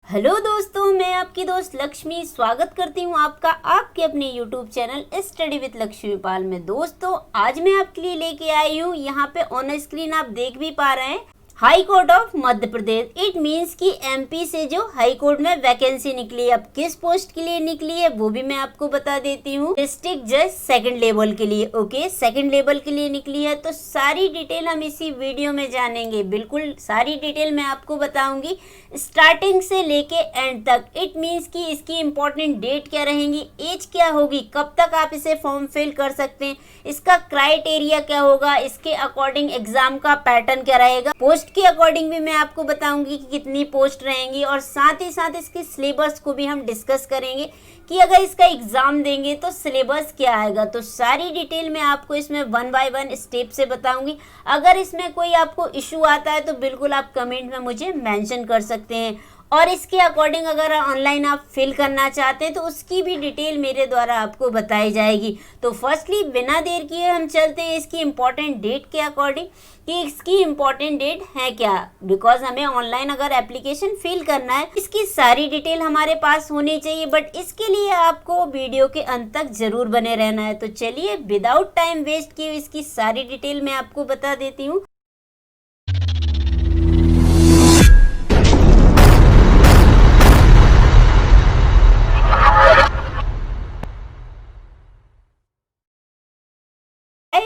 Hello दोस्तों, मैं आपकी दोस्त लक्ष्मी स्वागत करती हूँ आपका आपके अपने YouTube channel study with Lakshmi Pal में। दोस्तों, आज मैं आपके लिए लेके आई हूँ, यहाँ पे ऑन स्क्रीन आप देख भी पा रहे हैं, high court of Madhya Pradesh. It means कि एमपी से जो हाई कोर्ट में वैकेंसी निकली है। अब किस पोस्ट के लिए निकली है वो भी मैं आपको बता देती हूँ। डिस्ट्रिक्ट जज सेकंड लेवल के लिए, ओके, सेकंड लेवल के लिए निकली है। तो सारी डिटेल हम इसी वीडियो में जानेंगे, बिल्कुल सारी डिटेल मैं आपको बताऊंगी स्टार्टिंग से लेके एंड तक। इट मीन्स कि इसकी इंपॉर्टेंट डेट क्या रहेंगी, एज क्या होगी, कब तक आप इसे फॉर्म फिल कर सकते हैं, इसका क्राइटेरिया क्या होगा, इसके अकॉर्डिंग एग्जाम का पैटर्न क्या रहेगा, पोस्ट के अकॉर्डिंग भी मैं आपको बताऊंगी कि कितनी पोस्ट रहेंगी, और साथ ही साथ इसके सिलेबस को भी हम डिस्कस करेंगे कि अगर इसका एग्जाम देंगे तो सिलेबस क्या आएगा। तो सारी डिटेल मैं आपको इसमें वन बाय वन स्टेप से बताऊंगी। अगर इसमें कोई आपको इशू आता है तो बिल्कुल आप कमेंट में मुझे मेंशन कर सकते हैं, और इसके अकॉर्डिंग अगर ऑनलाइन आप फिल करना चाहते हैं तो उसकी भी डिटेल मेरे द्वारा आपको बताई जाएगी। तो फर्स्टली बिना देर किए हम चलते हैं इसकी इम्पोर्टेंट डेट के अकॉर्डिंग कि इसकी इम्पोर्टेंट डेट है क्या, बिकॉज हमें ऑनलाइन अगर एप्लीकेशन फिल करना है इसकी सारी डिटेल हमारे पास होनी चाहिए। बट इसके लिए आपको वीडियो के अंत तक जरूर बने रहना है। तो चलिए विदाउट टाइम वेस्ट किए इसकी सारी डिटेल मैं आपको बता देती हूँ।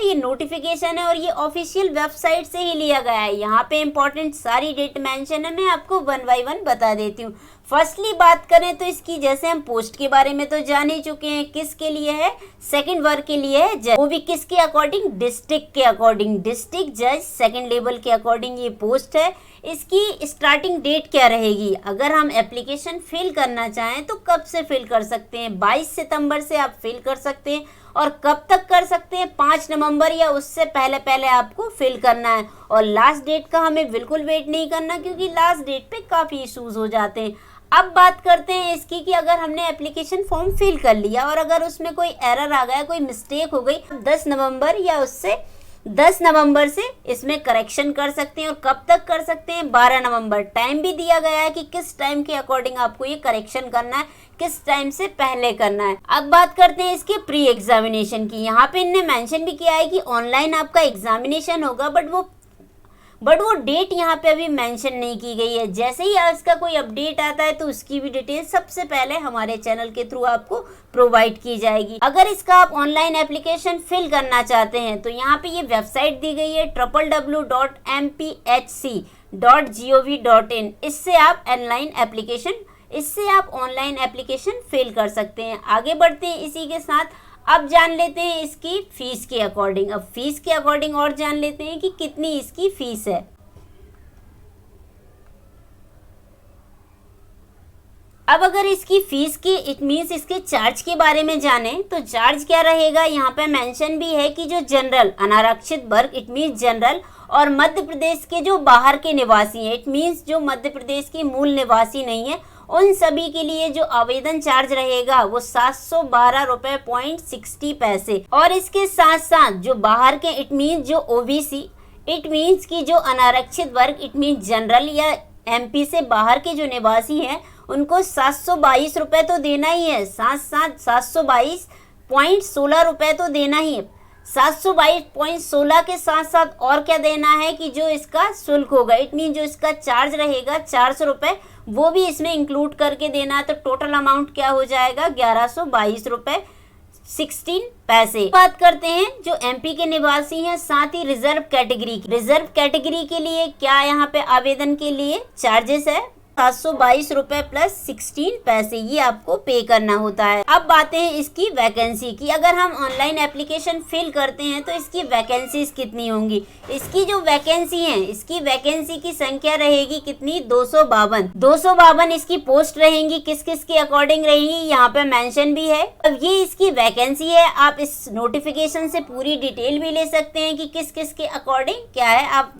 ये नोटिफिकेशन है और ये ऑफिशियल वेबसाइट से ही लिया गया है। यहाँ पे इंपॉर्टेंट सारी डेट मेंशन है, मैं आपको वन बाय वन बता देती हूँ। फर्स्टली बात करें तो इसकी, जैसे हम पोस्ट के बारे में तो जान ही चुके हैं, किसके लिए है, सेकंड वर्ग के लिए है, वो भी किसके अकॉर्डिंग, डिस्ट्रिक्ट के अकॉर्डिंग, डिस्ट्रिक्ट जज सेकंड लेवल के अकॉर्डिंग ये पोस्ट है। इसकी स्टार्टिंग डेट क्या रहेगी, अगर हम एप्लीकेशन फिल करना चाहें तो कब से फिल कर सकते हैं, 22 सितंबर से आप फिल कर सकते हैं। और कब तक कर सकते हैं, 5 नवंबर या उससे पहले पहले आपको फिल करना है। और लास्ट डेट का हमें बिल्कुल वेट नहीं करना, क्योंकि लास्ट डेट पे काफ़ी इशूज़ हो जाते हैं। अब बात करते हैं इसकी कि अगर हमने एप्लीकेशन फॉर्म फिल कर लिया और अगर उसमें कोई एरर आ गया, कोई मिस्टेक हो गई, 10 नवंबर या उससे 10 नवंबर से इसमें करेक्शन कर सकते हैं। और कब तक कर सकते हैं, 12 नवंबर। टाइम भी दिया गया है कि किस टाइम के अकॉर्डिंग आपको ये करेक्शन करना है, किस टाइम से पहले करना है। अब बात करते हैं इसके प्री एग्जामिनेशन की। यहाँ पे इनने मेंशन भी किया है कि ऑनलाइन आपका एग्जामिनेशन होगा, बट वो डेट यहाँ पे अभी मेंशन नहीं की गई है। जैसे ही इसका कोई अपडेट आता है तो उसकी भी डिटेल सबसे पहले हमारे चैनल के थ्रू आपको प्रोवाइड की जाएगी। अगर इसका आप ऑनलाइन एप्लीकेशन फिल करना चाहते हैं तो यहाँ पे ये वेबसाइट दी गई है www.mphc.gov.in। इससे आप ऑनलाइन एप्लीकेशन फिल कर सकते हैं। आगे बढ़ते हैं इसी के साथ, अब जान लेते हैं इसकी फीस के अकॉर्डिंग। अब फीस के अकॉर्डिंग और जान लेते हैं कि कितनी इसकी फीस है। अब अगर इसकी फीस की, इट मीन्स इसके चार्ज के बारे में जाने तो चार्ज क्या रहेगा, यहाँ पे मेंशन भी है कि जो जनरल अनारक्षित वर्ग, इट मीन्स जनरल, और मध्य प्रदेश के जो बाहर के निवासी हैं, इट मीन्स जो मध्य प्रदेश के मूल निवासी नहीं है, उन सभी के लिए जो आवेदन चार्ज रहेगा वो 712 रुपए पॉइंट 60 पैसे। और इसके साथ साथ जो बाहर के, इट मीन्स जो ओबीसी, इट मीन्स कि जो अनारक्षित वर्ग, इट मीन्स जनरल या एमपी से बाहर के जो निवासी हैं, उनको 722 रुपए तो देना ही है। साथ साथ 722.16 रुपए तो देना ही है। 722.16 के साथ साथ और क्या देना है कि जो इसका शुल्क होगा, इट मीन जो इसका चार्ज रहेगा 400 रुपए, वो भी इसमें इंक्लूड करके देना है। तो टोटल अमाउंट क्या हो जाएगा, 1122 रुपए 16 पैसे। बात करते हैं जो एमपी के निवासी हैं, साथ ही रिजर्व कैटेगरी के लिए क्या यहाँ पे आवेदन के लिए चार्जेस है, 722 रुपए प्लस 16 पैसे, ये आपको पे करना होता है। अब बातें हैं इसकी वैकेंसी की। अगर हम ऑनलाइन एप्लीकेशन फिल करते हैं तो इसकी वैकेंसीज कितनी होंगी, इसकी जो वैकेंसी है, इसकी वैकेंसी की संख्या रहेगी कितनी, 252 इसकी पोस्ट रहेंगी। किस किस के अकॉर्डिंग रहेंगी यहाँ पे मेंशन भी है। अब ये इसकी वैकेंसी है, आप इस नोटिफिकेशन से पूरी डिटेल भी ले सकते हैं कि किस किस के अकॉर्डिंग क्या है, आप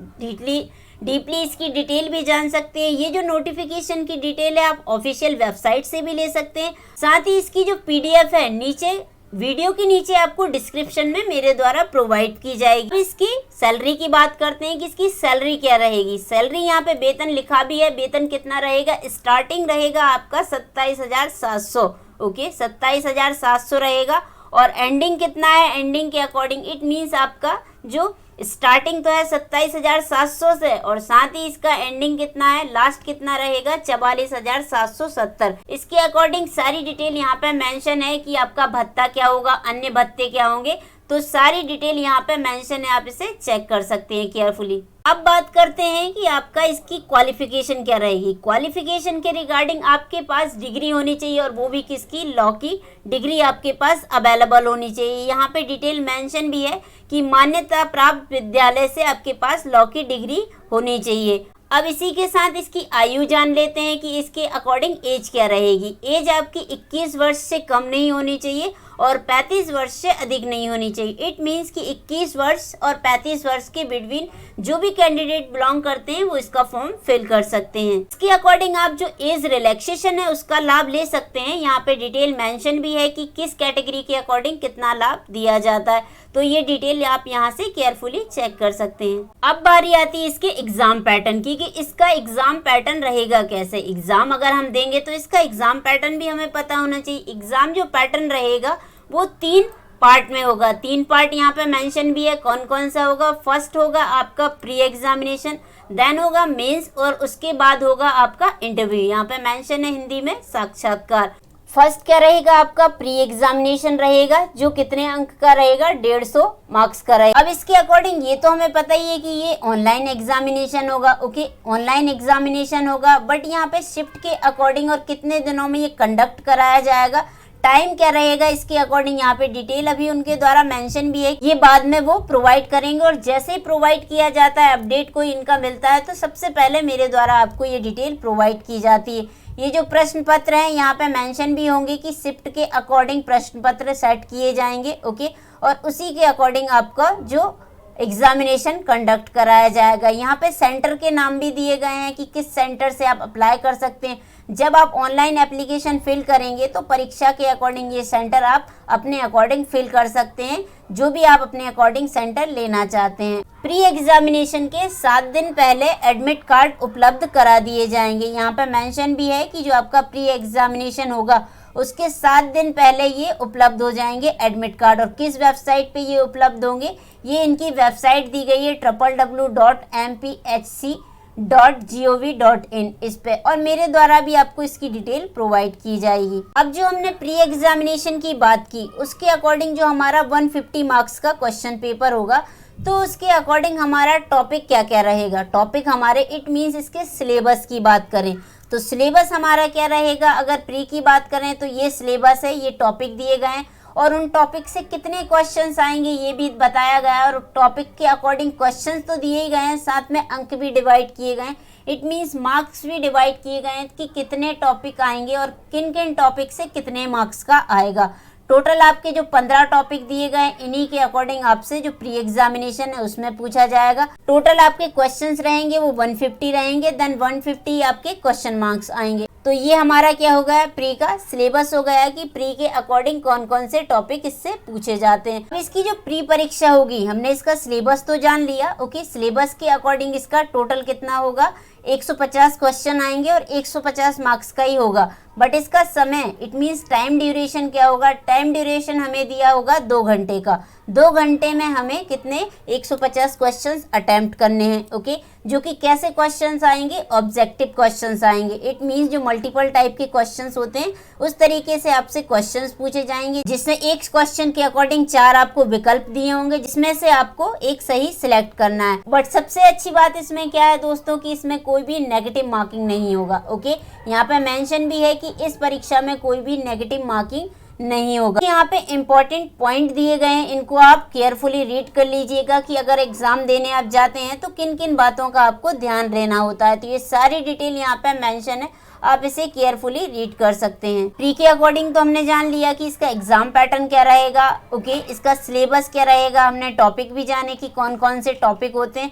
डीपली इसकी डिटेल भी जान सकते हैं। ये जो नोटिफिकेशन की डिटेल है आप ऑफिशियल वेबसाइट से भी ले सकते हैं। साथ ही इसकी जो पीडीएफ है नीचे वीडियो के नीचे आपको डिस्क्रिप्शन में मेरे द्वारा प्रोवाइड की जाएगी। इसकी सैलरी की बात करते हैं कि इसकी सैलरी क्या रहेगी। सैलरी यहाँ पे वेतन लिखा भी है, वेतन कितना रहेगा, स्टार्टिंग रहेगा आपका 27,700, ओके 27,700 रहेगा। और एंडिंग कितना है, एंडिंग के अकॉर्डिंग इट मीन्स आपका जो स्टार्टिंग तो है 27,700 से और साथ ही इसका एंडिंग कितना है, लास्ट कितना रहेगा 44,770। इसके अकॉर्डिंग सारी डिटेल यहाँ पे मेंशन है कि आपका भत्ता क्या होगा, अन्य भत्ते क्या होंगे, तो सारी डिटेल यहाँ पे मेंशन है, आप इसे चेक कर सकते हैं केयरफुली। अब बात करते हैं कि आपका इसकी क्वालिफिकेशन क्या रहेगी। क्वालिफिकेशन के रिगार्डिंग आपके पास डिग्री होनी चाहिए और वो भी किसकी, लॉ की डिग्री आपके पास अवेलेबल होनी चाहिए। यहाँ पे डिटेल मेंशन भी है कि मान्यता प्राप्त विद्यालय से आपके पास लॉ की डिग्री होनी चाहिए। अब इसी के साथ इसकी आयु जान लेते हैं कि इसके अकॉर्डिंग एज क्या रहेगी। एज आपकी 21 वर्ष से कम नहीं होनी चाहिए और 35 वर्ष से अधिक नहीं होनी चाहिए। इट मीन्स कि 21 वर्ष और 35 वर्ष के बिटवीन जो भी कैंडिडेट बिलोंग करते हैं वो इसका फॉर्म फिल कर सकते हैं। इसके अकॉर्डिंग आप जो एज रिलैक्सेशन है उसका लाभ ले सकते हैं। यहाँ पे डिटेल मेंशन भी है कि किस कैटेगरी के अकॉर्डिंग कितना लाभ दिया जाता है, तो ये डिटेल आप यहाँ से केयरफुली चेक कर सकते हैं। अब बारी आती है इसके एग्जाम पैटर्न की कि इसका एग्जाम पैटर्न रहेगा कैसे। एग्जाम अगर हम देंगे तो इसका एग्जाम पैटर्न भी हमें पता होना चाहिए। एग्जाम जो पैटर्न रहेगा वो 3 पार्ट में होगा। 3 पार्ट यहाँ पे मेंशन भी है, कौन कौन सा होगा। फर्स्ट होगा आपका प्री एग्जामिनेशन, देन होगा मेंस और उसके बाद होगा आपका इंटरव्यू। यहाँ पे मेंशन है हिंदी में साक्षात्कार। फर्स्ट क्या रहेगा आपका प्री एग्जामिनेशन रहेगा जो कितने अंक का रहेगा, 150 मार्क्स का रहेगा। अब इसके अकॉर्डिंग ये तो हमें पता ही है कि ये ऑनलाइन एग्जामिनेशन होगा, ओके ऑनलाइन एग्जामिनेशन होगा, बट यहाँ पे शिफ्ट के अकॉर्डिंग और कितने दिनों में ये कंडक्ट कराया जाएगा, टाइम क्या रहेगा, इसके अकॉर्डिंग यहाँ पे डिटेल अभी उनके द्वारा मेंशन भी है, ये बाद में वो प्रोवाइड करेंगे। और जैसे ही प्रोवाइड किया जाता है, अपडेट कोई इनका मिलता है तो सबसे पहले मेरे द्वारा आपको ये डिटेल प्रोवाइड की जाती है। ये जो प्रश्न पत्र हैं यहाँ पे मेंशन भी होंगे कि शिफ्ट के अकॉर्डिंग प्रश्न पत्र सेट किए जाएंगे, ओके, और उसी के अकॉर्डिंग आपका जो एग्जामिनेशन कंडक्ट कराया जाएगा। यहाँ पे सेंटर के नाम भी दिए गए हैं कि किस सेंटर से आप अप्लाई कर सकते हैं। जब आप ऑनलाइन एप्लीकेशन फिल करेंगे तो परीक्षा के अकॉर्डिंग ये सेंटर आप अपने अकॉर्डिंग फिल कर सकते हैं, जो भी आप अपने अकॉर्डिंग सेंटर लेना चाहते हैं। प्री एग्जामिनेशन के 7 दिन पहले एडमिट कार्ड उपलब्ध करा दिए जाएंगे। यहाँ पे मेंशन भी है कि जो आपका प्री एग्जामिनेशन होगा उसके 7 दिन पहले ये उपलब्ध हो जाएंगे एडमिट कार्ड। और किस वेबसाइट पे ये उपलब्ध होंगे, ये इनकी वेबसाइट दी गई है www.mphc.gov.in इस पे, और मेरे द्वारा भी आपको इसकी डिटेल प्रोवाइड की जाएगी। अब जो हमने प्री एग्जामिनेशन की बात की उसके अकॉर्डिंग जो हमारा 150 मार्क्स का क्वेश्चन पेपर होगा, तो उसके अकॉर्डिंग हमारा टॉपिक क्या क्या रहेगा। टॉपिक हमारे इट मीन्स इसके सिलेबस की बात करें तो सिलेबस हमारा क्या रहेगा। अगर प्री की बात करें तो ये सिलेबस है, ये टॉपिक दिए गए हैं और उन टॉपिक से कितने क्वेश्चंस आएंगे ये भी बताया गया है। और टॉपिक के अकॉर्डिंग क्वेश्चंस तो दिए ही गए हैं, साथ में अंक भी डिवाइड किए गए हैं। इट मीन्स मार्क्स भी डिवाइड किए गए हैं कि कितने टॉपिक आएंगे और किन किन टॉपिक से कितने मार्क्स का आएगा। टोटल आपके जो 15 टॉपिक दिए गए इन्हीं के अकॉर्डिंग आपसे जो प्री एग्जामिनेशन है उसमें पूछा जाएगा। टोटल आपके क्वेश्चंस रहेंगे वो 150 रहेंगे, देन 150 आपके क्वेश्चन मार्क्स आएंगे। तो ये हमारा क्या हो गया, प्री का सिलेबस हो गया कि प्री के अकॉर्डिंग कौन कौन से टॉपिक इससे पूछे जाते हैं। तो इसकी जो प्री परीक्षा होगी, हमने इसका सिलेबस तो जान लिया, ओके। सिलेबस के अकॉर्डिंग इसका टोटल कितना होगा, 150 क्वेश्चन आएंगे और 150 मार्क्स का ही होगा। बट इसका समय इट मीन्स टाइम ड्यूरेशन क्या होगा, टाइम ड्यूरेशन हमें दिया होगा 2 घंटे का। 2 घंटे में हमें कितने 150 क्वेश्चंस अटेम्प्ट करने हैं, ओके। जो कि कैसे क्वेश्चंस आएंगे, ऑब्जेक्टिव क्वेश्चंस आएंगे। इट मीन्स जो मल्टीपल टाइप के क्वेश्चंस होते हैं उस तरीके से आपसे क्वेश्चंस पूछे जाएंगे, जिसमें एक क्वेश्चन के अकॉर्डिंग 4 आपको विकल्प दिए होंगे, जिसमें से आपको एक सही सिलेक्ट करना है। बट सबसे अच्छी बात इसमें क्या है दोस्तों कि इसमें कोई भी नेगेटिव मार्किंग नहीं होगा, ओके। यहाँ पे मेंशन भी है कि इस परीक्षा में कोई भी नेगेटिव मार्किंग नहीं होगा। यहाँ पे इंपॉर्टेंट पॉइंट दिए गए हैं, इनको आप केयरफुली रीड कर लीजिएगा कि अगर एग्जाम देने आप जाते हैं तो किन किन बातों का आपको ध्यान देना होता है। तो ये सारी डिटेल यहाँ पे मेंशन है, आप इसे केयरफुली रीड कर सकते हैं। प्री के अकॉर्डिंग तो हमने जान लिया कि इसका एग्जाम पैटर्न क्या रहेगा, ओके। इसका सिलेबस क्या रहेगा, हमने टॉपिक भी जाने कि कौन कौन से टॉपिक होते हैं।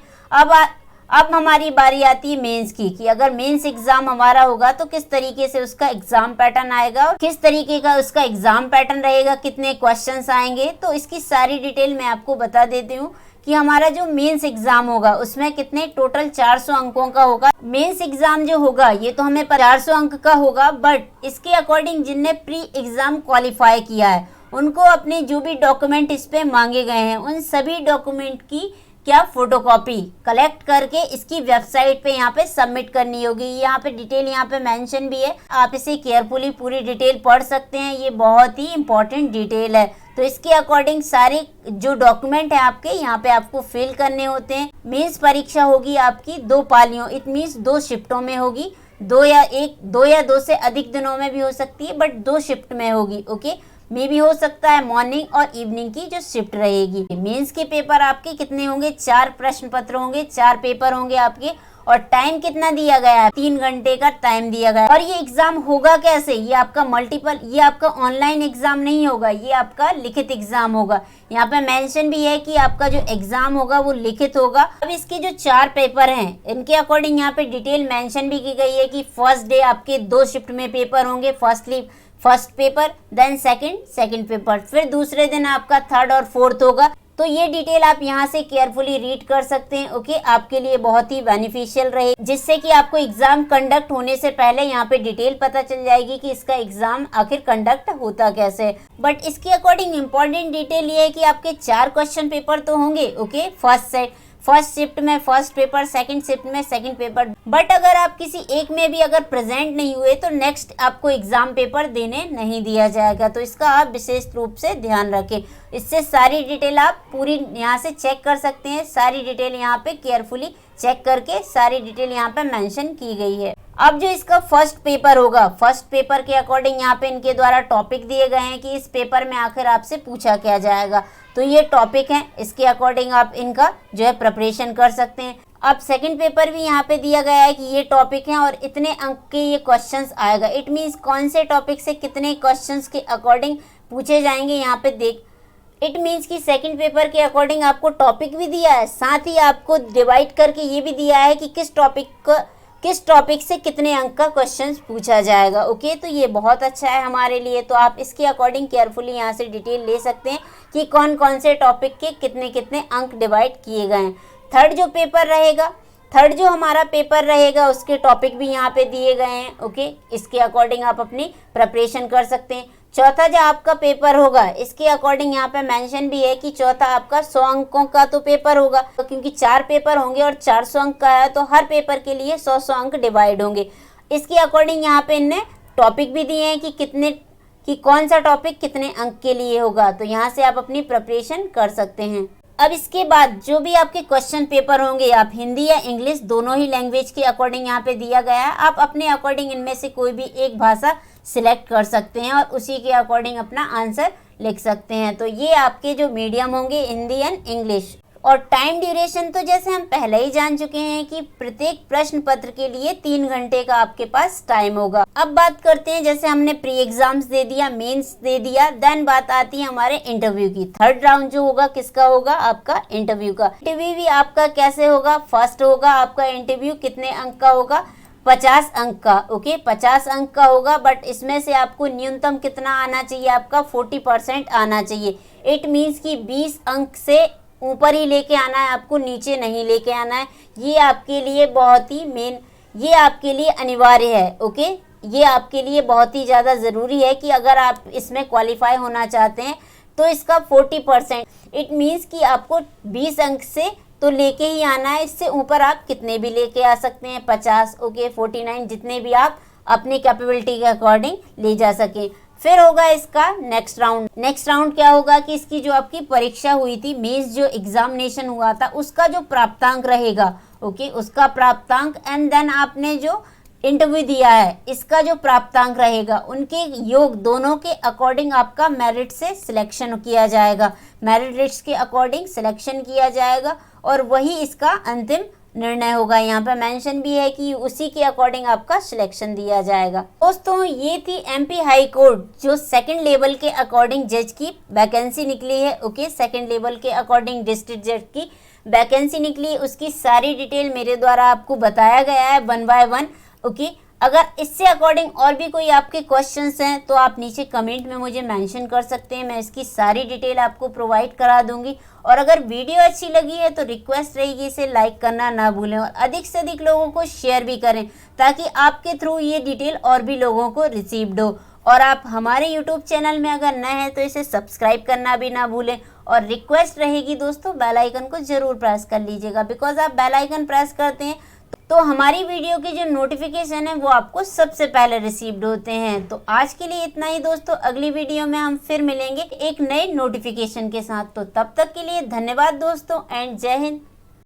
अब हमारी बारी आती है मेंस की, कि अगर मेंस एग्जाम हमारा होगा तो किस तरीके से उसका एग्जाम पैटर्न आएगा और किस तरीके का उसका एग्जाम पैटर्न रहेगा, कितने क्वेश्चंस आएंगे। तो इसकी सारी डिटेल मैं आपको बता देती हूँ कि हमारा जो मेंस एग्जाम होगा उसमें कितने टोटल 400 अंकों का होगा। मेंस एग्जाम जो होगा ये तो हमें 400 अंक का होगा, बट इसके अकॉर्डिंग जिनने प्री एग्जाम क्वालिफाई किया है उनको अपने जो भी डॉक्यूमेंट इस पे मांगे गए हैं उन सभी डॉक्यूमेंट की क्या फोटोकॉपी कलेक्ट करके इसकी वेबसाइट पे यहाँ पे सबमिट करनी होगी। यहाँ पे डिटेल यहाँ पे मेंशन भी है, आप इसे केयरफुली पूरी डिटेल पढ़ सकते हैं, ये बहुत ही इंपॉर्टेंट डिटेल है। तो इसके अकॉर्डिंग सारे जो डॉक्यूमेंट है आपके यहाँ पे आपको फिल करने होते हैं। मेंस परीक्षा होगी आपकी 2 पालियों, इट मीन्स 2 शिफ्टों में होगी, 2 या 2 से अधिक दिनों में भी हो सकती है, बट 2 शिफ्ट में होगी। ओके, में भी हो सकता है मॉर्निंग और इवनिंग की जो शिफ्ट रहेगी। मेंस के पेपर आपके कितने होंगे, 4 प्रश्न पत्र होंगे, 4 पेपर होंगे आपके, और टाइम कितना दिया गया है, 3 घंटे का टाइम दिया गया है। और ये एग्जाम होगा कैसे, ये आपका ये आपका ऑनलाइन एग्जाम नहीं होगा, ये आपका लिखित एग्जाम होगा। यहाँ पे मेंशन भी है कि आपका जो एग्जाम होगा वो लिखित होगा। अब इसके जो 4 पेपर हैं इनके अकॉर्डिंग यहाँ पे डिटेल मेंशन भी की गई है कि फर्स्ट डे आपके 2 शिफ्ट में पेपर होंगे, first paper, then second paper, फिर दूसरे दिन आपका 3rd और 4th होगा। तो ये डिटेल आप यहाँ से केयरफुली रीड कर सकते हैं। ओके, आपके लिए बहुत ही बेनिफिशियल रहे, जिससे कि आपको एग्जाम कंडक्ट होने से पहले यहाँ पे डिटेल पता चल जाएगी कि इसका एग्जाम आखिर कंडक्ट होता कैसे। बट इसके अकॉर्डिंग इंपॉर्टेंट डिटेल ये है कि आपके 4 क्वेश्चन पेपर तो होंगे। ओके, फर्स्ट शिफ्ट में फर्स्ट पेपर, सेकंड शिफ्ट में सेकंड पेपर, बट अगर आप किसी एक में भी अगर प्रेजेंट नहीं हुए तो नेक्स्ट आपको एग्जाम पेपर देने नहीं दिया जाएगा। तो इसका आप विशेष रूप से ध्यान रखें। इससे सारी डिटेल आप पूरी यहाँ से चेक कर सकते हैं, सारी डिटेल यहाँ पे केयरफुली चेक करके सारी डिटेल यहाँ पे मेंशन की गई है। अब जो इसका फर्स्ट पेपर होगा, फर्स्ट पेपर के अकॉर्डिंग यहाँ पे इनके द्वारा टॉपिक दिए गए हैं कि इस पेपर में आखिर आपसे पूछा क्या जाएगा। तो ये टॉपिक है, इसके अकॉर्डिंग आप इनका जो है प्रिपरेशन कर सकते हैं। अब सेकंड पेपर भी यहाँ पे दिया गया है कि ये टॉपिक है और इतने अंक के ये क्वेश्चंस आएगा। इट मीन्स कौन से टॉपिक से कितने क्वेश्चंस के अकॉर्डिंग पूछे जाएंगे यहाँ पे देख। इट मीन्स कि सेकंड पेपर के अकॉर्डिंग आपको टॉपिक भी दिया है, साथ ही आपको डिवाइड करके ये भी दिया है कि किस टॉपिक से कितने अंक का क्वेश्चन पूछा जाएगा। ओके, तो ये बहुत अच्छा है हमारे लिए। तो आप इसके अकॉर्डिंग केयरफुली यहाँ से डिटेल ले सकते हैं कि कौन कौन से टॉपिक के कितने कितने अंक डिवाइड किए गए हैं। थर्ड जो हमारा पेपर रहेगा उसके टॉपिक भी यहाँ पे दिए गए हैं। ओके, इसके अकॉर्डिंग आप अपनी प्रिपरेशन कर सकते हैं। चौथा जो आपका पेपर होगा इसके अकॉर्डिंग यहाँ पे मेंशन भी है कि चौथा आपका 100 अंकों का तो पेपर होगा, तो क्योंकि 4 पेपर होंगे और 400 अंक का है तो हर पेपर के लिए 100 अंक डिवाइड होंगे। इसके अकॉर्डिंग यहाँ पे इनने टॉपिक भी दिए हैं कि कौन सा टॉपिक कितने अंक के लिए होगा। तो यहाँ से आप अपनी प्रिपरेशन कर सकते हैं। अब इसके बाद जो भी आपके क्वेश्चन पेपर होंगे, आप हिंदी या इंग्लिश दोनों ही लैंग्वेज के अकॉर्डिंग यहाँ पे दिया गया है। आप अपने अकॉर्डिंग इनमें से कोई भी एक भाषा सिलेक्ट कर सकते हैं और उसी के अकॉर्डिंग अपना आंसर लिख सकते हैं। तो ये आपके जो मीडियम होंगे हिंदी एंड इंग्लिश। और टाइम ड्यूरेशन तो जैसे हम पहले ही जान चुके हैं कि प्रत्येक प्रश्न पत्र के लिए 3 घंटे का आपके पास टाइम होगा। अब बात करते हैं, जैसे हमने प्री एग्जाम्स दे दिया, मेंस दे दिया, देन बात आती है हमारे इंटरव्यू की। थर्ड राउंड जो होगा किसका होगा, आपका इंटरव्यू का। इंटरव्यू भी आपका कैसे होगा, फर्स्ट होगा आपका इंटरव्यू कितने अंक का होगा, 50 अंक का। ओके, 50 अंक का होगा, बट इसमें से आपको न्यूनतम कितना आना चाहिए, आपका 40% आना चाहिए। इट मीन्स कि 20 अंक से ऊपर ही लेके आना है, आपको नीचे नहीं लेके आना है। ये आपके लिए बहुत ही ये आपके लिए अनिवार्य है। ओके, ये आपके लिए बहुत ही ज़्यादा ज़रूरी है कि अगर आप इसमें क्वालिफाई होना चाहते हैं तो इसका 40%, इट मीन्स कि आपको 20 अंक से तो लेके ही आना है। इससे ऊपर आप कितने भी लेके आ सकते हैं, 50, ओके, 49, जितने भी आप अपनी कैपेबिलिटी के अकॉर्डिंग ले जा सकें। फिर होगा इसका नेक्स्ट राउंड क्या होगा कि इसकी जो आपकी परीक्षा हुई थी, मेंस जो एग्जामिनेशन हुआ था उसका जो प्राप्तांक रहेगा, ओके, उसका प्राप्तांक, एंड देन आपने जो इंटरव्यू दिया है इसका जो प्राप्तांक रहेगा, उनके योग दोनों के अकॉर्डिंग आपका मेरिट से सिलेक्शन किया जाएगा। मेरिट लिस्ट के अकॉर्डिंग सिलेक्शन किया जाएगा और वही इसका अंतिम निर्णय होगा। यहाँ पे मेंशन भी है कि उसी के अकॉर्डिंग आपका सिलेक्शन दिया जाएगा। दोस्तों, ये थी एमपी हाई कोर्ट जो सेकंड लेवल के अकॉर्डिंग जज की वैकेंसी निकली है। ओके, सेकंड लेवल के अकॉर्डिंग डिस्ट्रिक्ट जज की वैकेंसी निकली उसकी सारी डिटेल मेरे द्वारा आपको बताया गया है 1 बाय 1। ओके, अगर इससे अकॉर्डिंग और भी कोई आपके क्वेश्चंस हैं तो आप नीचे कमेंट में मुझे मेंशन कर सकते हैं, मैं इसकी सारी डिटेल आपको प्रोवाइड करा दूंगी। और अगर वीडियो अच्छी लगी है तो रिक्वेस्ट रहेगी इसे लाइक करना ना भूलें और अधिक से अधिक लोगों को शेयर भी करें ताकि आपके थ्रू ये डिटेल और भी लोगों को रिसीव्ड हो। और आप हमारे यूट्यूब चैनल में अगर नए हैं तो इसे सब्सक्राइब करना भी ना भूलें। और रिक्वेस्ट रहेगी दोस्तों, बेल आइकन को जरूर प्रेस कर लीजिएगा, बिकॉज आप बेल आइकन प्रेस करते हैं तो हमारी वीडियो के जो नोटिफिकेशन है वो आपको सबसे पहले रिसीव्ड होते हैं। तो आज के लिए इतना ही दोस्तों, अगली वीडियो में हम फिर मिलेंगे एक नए नोटिफिकेशन के साथ। तो तब तक के लिए धन्यवाद दोस्तों एंड जय हिंद।